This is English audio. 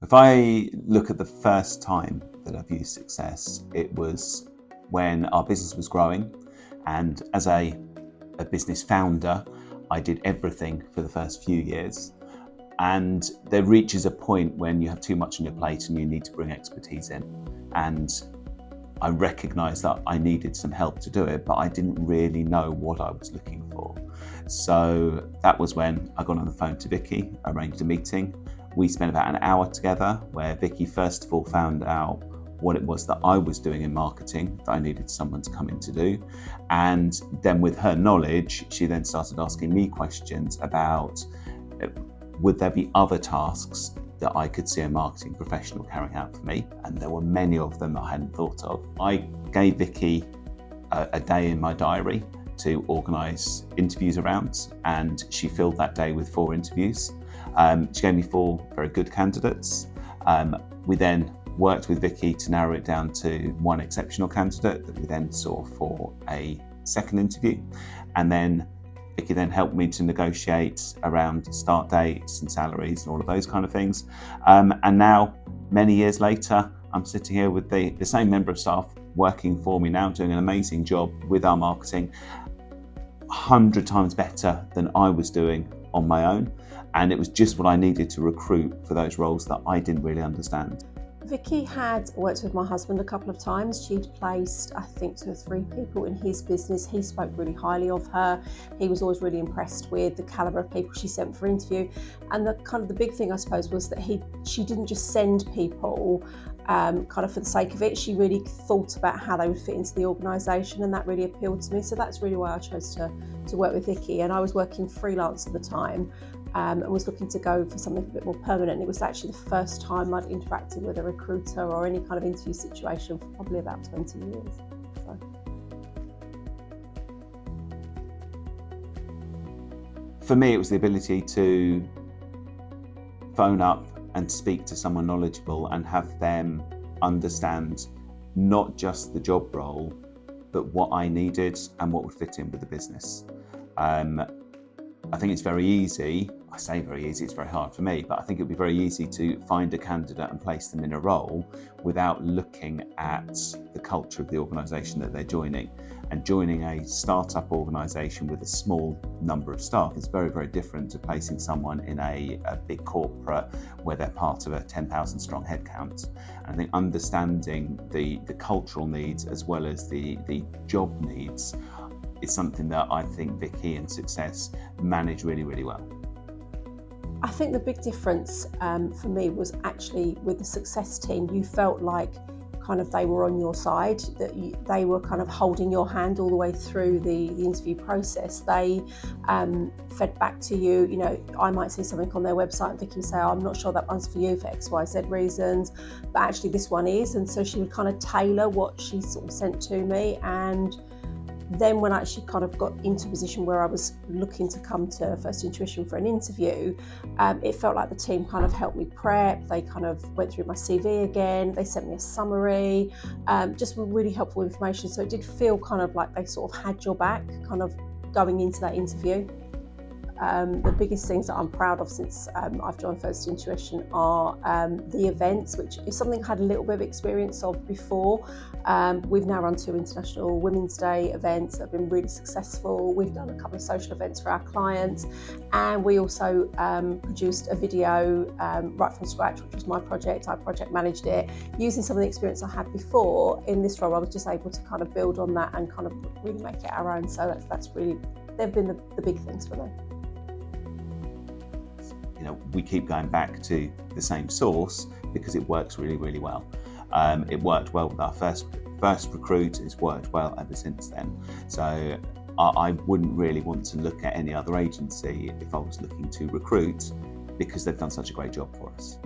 If I look at the first time that I've used success, it was when our business was growing, and as a business founder, I did everything for the first few years. And there reaches a point when you have too much on your plate and you need to bring expertise in. And I recognised that I needed some help to do it, but I didn't really know what I was looking for. So that was when I got on the phone to Vicky, arranged a meeting. We spent about an hour together where Vicky first of all found out what it was that I was doing in marketing that I needed someone to come in to do. And then with her knowledge, she then started asking me questions about would there be other tasks that I could see a marketing professional carrying out for me? And there were many of them that I hadn't thought of. I gave Vicky a day in my diary to organise interviews around, and she filled that day with 4 interviews. She gave me 4 very good candidates. We then worked with Vicky to narrow it down to 1 exceptional candidate that we then saw for a second interview. And then Vicky then helped me to negotiate around start dates and salaries and all of those kind of things. And now, many years later, I'm sitting here with the same member of staff working for me now, doing an amazing job with our marketing, 100 times better than I was doing on my own. And it was just what I needed to recruit for those roles that I didn't really understand. Vicky had worked with my husband a couple of times. She'd placed, I think, 2 or 3 people in his business. He spoke really highly of her. He was always really impressed with the calibre of people she sent for interview. And the big thing, I suppose, was that she didn't just send people kind of for the sake of it. She really thought about how they would fit into the organisation, and that really appealed to me. So that's really why I chose to work with Vicky. And I was working freelance at the time. And was looking to go for something a bit more permanent. It was actually the first time I'd interacted with a recruiter or any kind of interview situation for probably about 20 years. So. For me, it was the ability to phone up and speak to someone knowledgeable and have them understand not just the job role, but what I needed and what would fit in with the business. I think it's very easy, I say very easy, it's very hard for me, but I think it would be very easy to find a candidate and place them in a role without looking at the culture of the organisation that they're joining. And joining a startup organisation with a small number of staff is very, very different to placing someone in a big corporate where they're part of a 10,000 strong headcount. And I think understanding the cultural needs as well as the job needs is something that I think Vicky and Success manage really, really well. I think the big difference for me was actually with the Success team, you felt like kind of they were on your side, that they were kind of holding your hand all the way through the interview process. They fed back to you. You know, I might see something on their website and Vicky would say, oh, I'm not sure that one's for you for X, Y, Z reasons, but actually this one is. And so she would kind of tailor what she sort of sent to me. And then when I actually kind of got into a position where I was looking to come to First Intuition for an interview, it felt like the team kind of helped me prep. They kind of went through my CV again. They sent me a summary, just really helpful information. So it did feel kind of like they sort of had your back kind of going into that interview. The biggest things that I'm proud of since I've joined First Intuition are the events, which is something I had a little bit of experience of before. We've now run 2 International Women's Day events that have been really successful. We've done a couple of social events for our clients, and we also produced a video right from scratch, which was my project. I project managed it. Using some of the experience I had before in this role, I was just able to kind of build on that and kind of really make it our own. So that's really, they've been the big things for me. You know, we keep going back to the same source because it works really, really well. It worked well with our first recruit. It's worked well ever since then. So I wouldn't really want to look at any other agency if I was looking to recruit, because they've done such a great job for us.